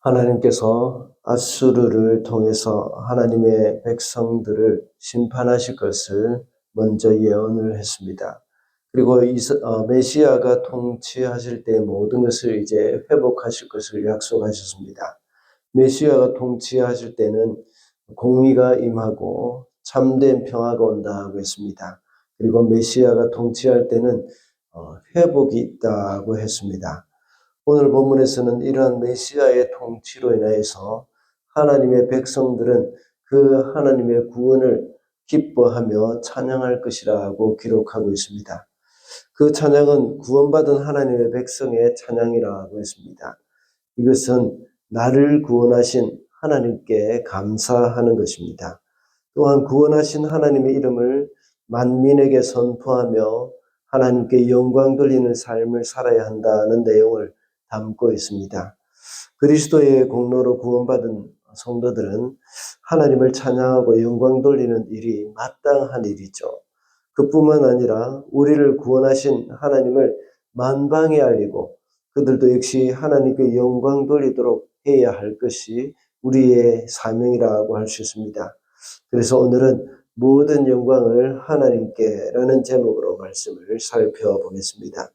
하나님께서 앗수르를 통해서 하나님의 백성들을 심판하실 것을 먼저 예언을 했습니다. 그리고 메시아가 통치하실 때 모든 것을 이제 회복하실 것을 약속하셨습니다. 메시아가 통치하실 때는 공의가 임하고 참된 평화가 온다고 했습니다. 그리고 메시아가 통치할 때는 회복이 있다고 했습니다. 오늘 본문에서는 이러한 메시아의 통치로 인하여서 하나님의 백성들은 그 하나님의 구원을 기뻐하며 찬양할 것이라고 기록하고 있습니다. 그 찬양은 구원받은 하나님의 백성의 찬양이라고 했습니다. 이것은 나를 구원하신 하나님께 감사하는 것입니다. 또한 구원하신 하나님의 이름을 만민에게 선포하며 하나님께 영광 돌리는 삶을 살아야 한다는 내용을 담고 있습니다. 그리스도의 공로로 구원받은 성도들은 하나님을 찬양하고 영광 돌리는 일이 마땅한 일이죠. 그뿐만 아니라 우리를 구원하신 하나님을 만방에 알리고 그들도 역시 하나님께 영광 돌리도록 해야 할 것이 우리의 사명이라고 할 수 있습니다. 그래서 오늘은 모든 영광을 하나님께라는 제목으로 말씀을 살펴보겠습니다.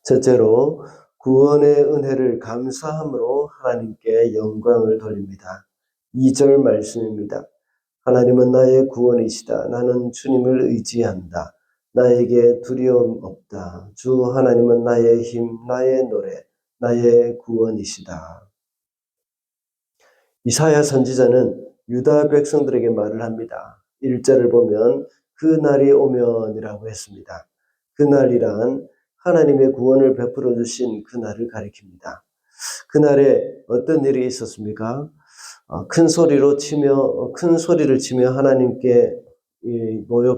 첫째로 구원의 은혜를 감사함으로 하나님께 영광을 돌립니다. 2절 말씀입니다. 하나님은 나의 구원이시다. 나는 주님을 의지한다. 나에게 두려움 없다. 주 하나님은 나의 힘, 나의 노래, 나의 구원이시다. 이사야 선지자는 유다 백성들에게 말을 합니다. 1절을 보면 그 날이 오면이라고 했습니다. 그날이란 하나님의 구원을 베풀어 주신 그날을 가리킵니다. 그날에 어떤 일이 있었습니까? 큰 소리를 치며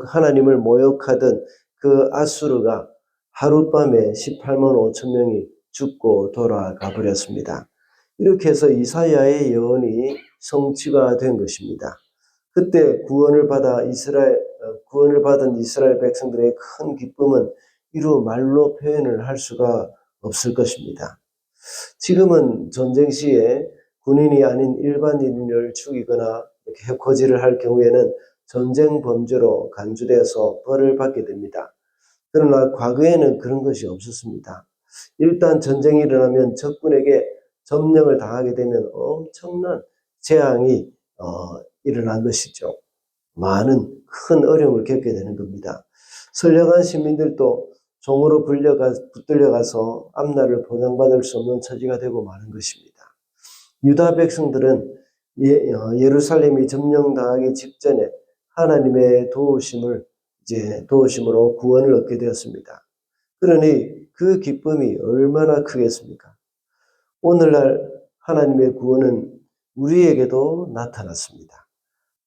하나님을 모욕하던 그 앗수르가 하룻밤에 18만 5천 명이 죽고 돌아가 버렸습니다. 이렇게 해서 이사야의 예언이 성취가 된 것입니다. 그때 구원을 받은 이스라엘 백성들의 큰 기쁨은 이루 말로 표현을 할 수가 없을 것입니다. 지금은 전쟁 시에 군인이 아닌 일반인을 죽이거나 이렇게 해코지를 할 경우에는 전쟁 범죄로 간주되어서 벌을 받게 됩니다. 그러나 과거에는 그런 것이 없었습니다. 일단 전쟁이 일어나면 적군에게 점령을 당하게 되면 엄청난 재앙이 일어난 것이죠. 많은 큰 어려움을 겪게 되는 겁니다. 선량한 시민들도 종으로 붙들려가서 앞날을 보장받을 수 없는 처지가 되고 마는 것입니다. 유다 백성들은 예루살렘이 점령당하기 직전에 하나님의 도우심으로 구원을 얻게 되었습니다. 그러니 그 기쁨이 얼마나 크겠습니까? 오늘날 하나님의 구원은 우리에게도 나타났습니다.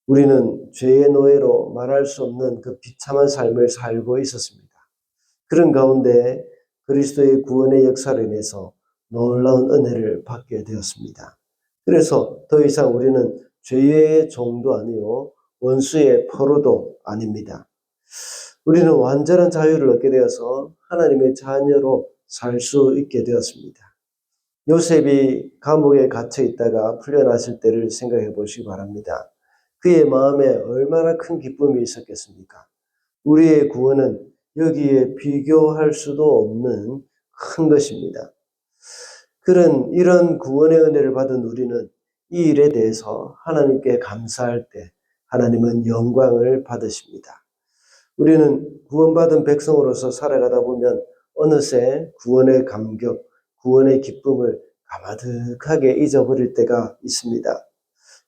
우리는 죄의 노예로 말할 수 없는 그 비참한 삶을 살고 있었습니다. 그런 가운데 그리스도의 구원의 역사로 인해서 놀라운 은혜를 받게 되었습니다. 그래서 더 이상 우리는 죄의 종도 아니요 원수의 포로도 아닙니다. 우리는 완전한 자유를 얻게 되어서 하나님의 자녀로 살 수 있게 되었습니다. 요셉이 감옥에 갇혀 있다가 풀려났을 때를 생각해 보시기 바랍니다. 그의 마음에 얼마나 큰 기쁨이 있었겠습니까? 우리의 구원은 여기에 비교할 수도 없는 큰 것입니다. 이런 구원의 은혜를 받은 우리는 이 일에 대해서 하나님께 감사할 때 하나님은 영광을 받으십니다. 우리는 구원받은 백성으로서 살아가다 보면 어느새 구원의 감격, 구원의 기쁨을 가마득하게 잊어버릴 때가 있습니다.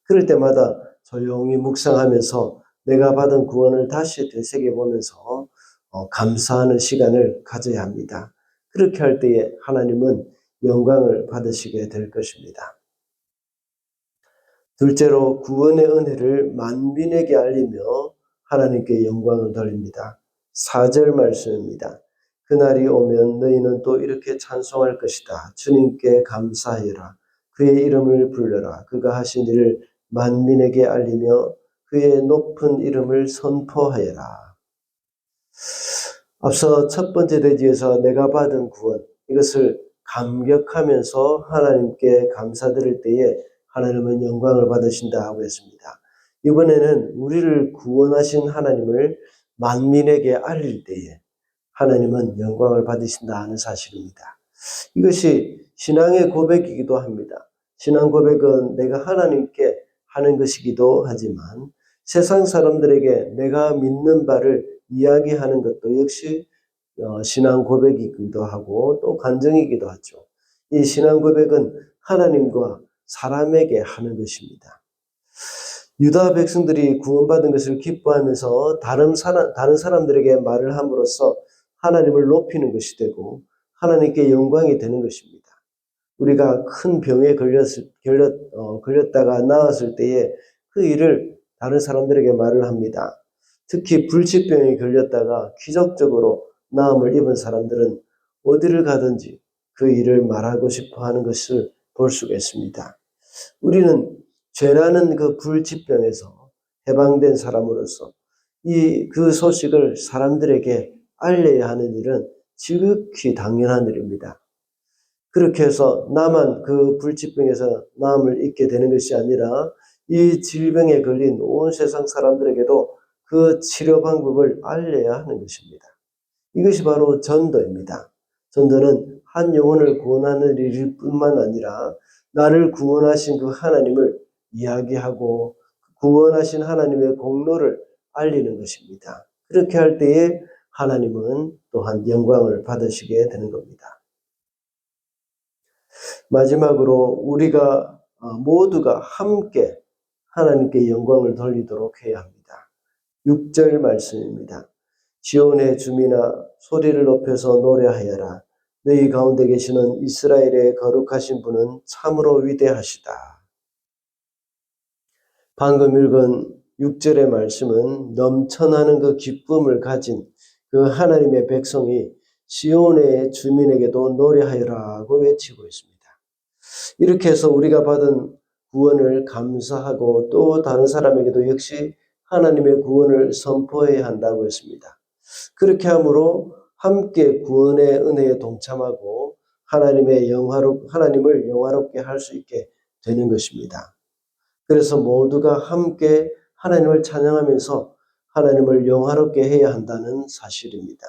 그럴 때마다 조용히 묵상하면서 내가 받은 구원을 다시 되새겨보면서 감사하는 시간을 가져야 합니다. 그렇게 할 때에 하나님은 영광을 받으시게 될 것입니다. 둘째로 구원의 은혜를 만민에게 알리며 하나님께 영광을 돌립니다. 4절 말씀입니다. 그날이 오면 너희는 또 이렇게 찬송할 것이다. 주님께 감사하여라. 그의 이름을 불러라. 그가 하신 일을 만민에게 알리며 그의 높은 이름을 선포하여라. 앞서 첫 번째 대지에서 내가 받은 구원, 이것을 감격하면서 하나님께 감사드릴 때에 하나님은 영광을 받으신다고 했습니다. 이번에는 우리를 구원하신 하나님을 만민에게 알릴 때에 하나님은 영광을 받으신다 하는 사실입니다. 이것이 신앙의 고백이기도 합니다. 신앙 고백은 내가 하나님께 하는 것이기도 하지만 세상 사람들에게 내가 믿는 바를 이야기하는 것도 역시 신앙 고백이기도 하고 또 간증이기도 하죠. 이 신앙 고백은 하나님과 사람에게 하는 것입니다. 유다 백성들이 구원받은 것을 기뻐하면서 다른 사람들에게 말을 함으로써 하나님을 높이는 것이 되고 하나님께 영광이 되는 것입니다. 우리가 큰 병에 걸렸다가 나았을 때에 그 일을 다른 사람들에게 말을 합니다. 특히 불치병에 걸렸다가 기적적으로 나음을 입은 사람들은 어디를 가든지 그 일을 말하고 싶어 하는 것을 볼 수가 있습니다. 우리는 죄라는 그 불치병에서 해방된 사람으로서 그 소식을 사람들에게 알려야 하는 일은 지극히 당연한 일입니다. 그렇게 해서 나만 그 불치병에서 나음을 입게 되는 것이 아니라 이 질병에 걸린 온 세상 사람들에게도 그 치료 방법을 알려야 하는 것입니다. 이것이 바로 전도입니다. 전도는 한 영혼을 구원하는 일일 뿐만 아니라 나를 구원하신 그 하나님을 이야기하고 구원하신 하나님의 공로를 알리는 것입니다. 그렇게 할 때에 하나님은 또한 영광을 받으시게 되는 겁니다. 마지막으로 우리가 모두가 함께 하나님께 영광을 돌리도록 해야 합니다. 6절 말씀입니다. 지온의 주민아 소리를 높여서 노래하여라. 너희 가운데 계시는 이스라엘의 거룩하신 분은 참으로 위대하시다. 방금 읽은 6절의 말씀은 넘쳐나는 그 기쁨을 가진 그 하나님의 백성이 시온의 주민에게도 노래하여라고 외치고 있습니다. 이렇게 해서 우리가 받은 구원을 감사하고 또 다른 사람에게도 역시 하나님의 구원을 선포해야 한다고 했습니다. 그렇게 함으로 함께 구원의 은혜에 동참하고 하나님을 영화롭게 할 수 있게 되는 것입니다. 그래서 모두가 함께 하나님을 찬양하면서 하나님을 영화롭게 해야 한다는 사실입니다.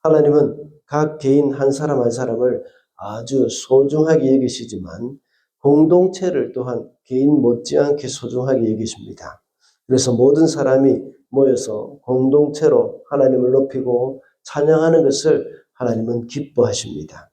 하나님은 각 개인 한 사람 한 사람을 아주 소중하게 여기시지만 공동체를 또한 개인 못지않게 소중하게 여기십니다. 그래서 모든 사람이 모여서 공동체로 하나님을 높이고 찬양하는 것을 하나님은 기뻐하십니다.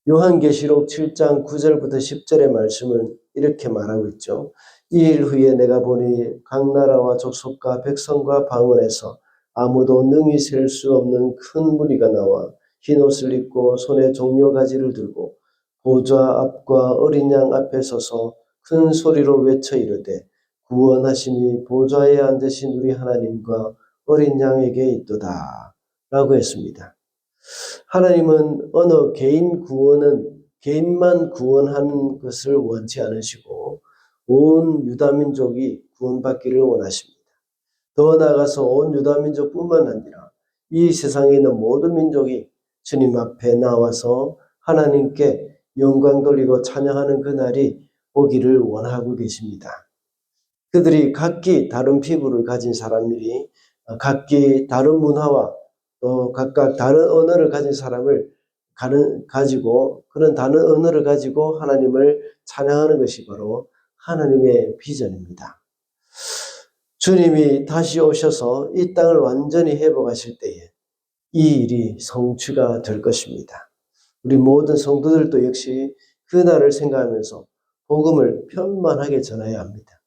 요한계시록 7장 9절부터 10절의 말씀을 이렇게 말하고 있죠. 이 일 후에 내가 보니 각 나라와 족속과 백성과 방언에서 아무도 능히 셀 수 없는 큰 무리가 나와 흰옷을 입고 손에 종려가지를 들고 보좌 앞과 어린 양 앞에 서서 큰 소리로 외쳐 이르되 구원하심이 보좌에 앉으신 우리 하나님과 어린 양에게 있도다 라고 했습니다. 하나님은 어느 개인만 구원하는 것을 원치 않으시고 온 유다민족이 구원받기를 원하십니다. 더 나아가서 온 유다민족뿐만 아니라 이 세상에 있는 모든 민족이 주님 앞에 나와서 하나님께 영광 돌리고 찬양하는 그날이 오기를 원하고 계십니다. 그들이 각기 다른 피부를 가진 사람들이 각기 다른 문화와 또 각각 다른 언어를 가진 사람을 가지고 그런 다른 언어를 가지고 하나님을 찬양하는 것이 바로 하나님의 비전입니다. 주님이 다시 오셔서 이 땅을 완전히 회복하실 때에 이 일이 성취가 될 것입니다. 우리 모든 성도들도 역시 그날을 생각하면서 복음을 편만하게 전해야 합니다.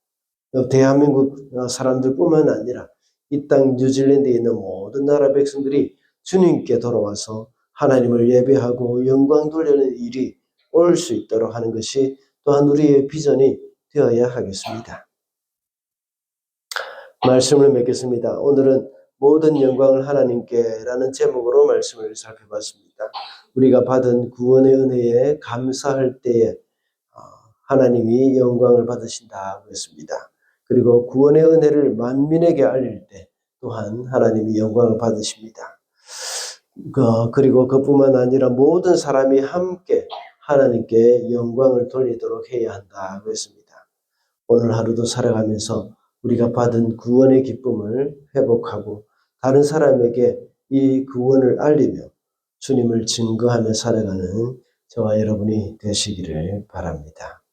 대한민국 사람들뿐만 아니라 이 땅 뉴질랜드에 있는 모든 나라 백성들이 주님께 돌아와서 하나님을 예배하고 영광 돌리는 일이 올 수 있도록 하는 것이 또한 우리의 비전이 되어야 하겠습니다. 말씀을 맺겠습니다. 오늘은 모든 영광을 하나님께라는 제목으로 말씀을 살펴봤습니다. 우리가 받은 구원의 은혜에 감사할 때에 하나님이 영광을 받으신다고 했습니다. 그리고 구원의 은혜를 만민에게 알릴 때 또한 하나님이 영광을 받으십니다. 그리고 그뿐만 아니라 모든 사람이 함께 하나님께 영광을 돌리도록 해야 한다고 했습니다. 오늘 하루도 살아가면서 우리가 받은 구원의 기쁨을 회복하고 다른 사람에게 이 구원을 알리며 주님을 증거하며 살아가는 저와 여러분이 되시기를 바랍니다.